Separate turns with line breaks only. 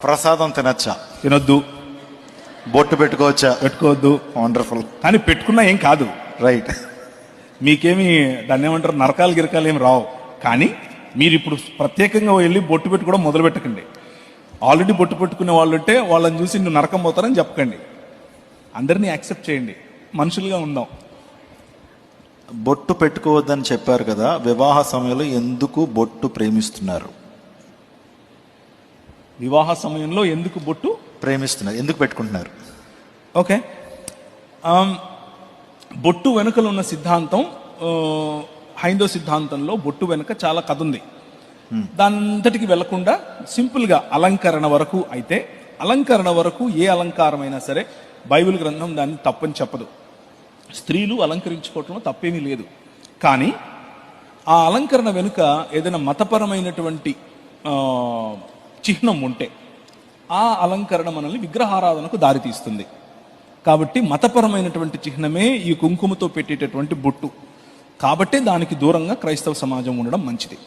ప్రసాదం తినచ్చా?
తినొద్దు.
బొట్టు పెట్టుకోవచ్చా?
పెట్టుకోవద్దు.
వండర్ఫుల్.
కానీ పెట్టుకున్నా ఏం కాదు.
రైట్.
మీకేమి దాన్ని ఏమంటారు, నరకాలు గిరకాలు ఏమి రావు. కానీ మీరు ఇప్పుడు ప్రత్యేకంగా వెళ్ళి బొట్టు పెట్టుకోవడం మొదలు పెట్టకండి. ఆల్రెడీ బొట్టు పెట్టుకునే వాళ్ళు ఉంటే వాళ్ళని చూసి నువ్వు నరకం పోతారని చెప్పకండి. అందరినీ యాక్సెప్ట్ చేయండి, మనుషులుగా ఉందాం.
బొట్టు పెట్టుకోవద్దని చెప్పారు కదా, వివాహ సమయంలో ఎందుకు బొట్టు ప్రేమిస్తున్నారు?
వివాహ సమయంలో ఎందుకు బొట్టు
ప్రేమిస్తున్నారు, ఎందుకు పెట్టుకుంటున్నారు?
ఓకే, బొట్టు వెనుకలు ఉన్న సిద్ధాంతం, హైందవ సిద్ధాంతంలో బొట్టు వెనుక చాలా కథ ఉంది. దానంతటికి వెళ్లకుండా సింపుల్గా అలంకరణ వరకు అయితే, అలంకరణ వరకు ఏ అలంకారమైనా సరే బైబిల్ గ్రంథం దాన్ని తప్పని చెప్పదు. స్త్రీలు అలంకరించుకోవటంలో తప్పేమీ లేదు. కానీ ఆ అలంకరణ వెనుక ఏదైనా మతపరమైనటువంటి చిహ్నం ఉంటే ఆ అలంకరణ మనల్ని విగ్రహారాధనకు దారితీస్తుంది. కాబట్టి మతపరమైనటువంటి చిహ్నమే ఈ కుంకుమతో పెట్టేటటువంటి బొట్టు. కాబట్టి దానికి దూరంగా క్రైస్తవ సమాజం ఉండడం మంచిది.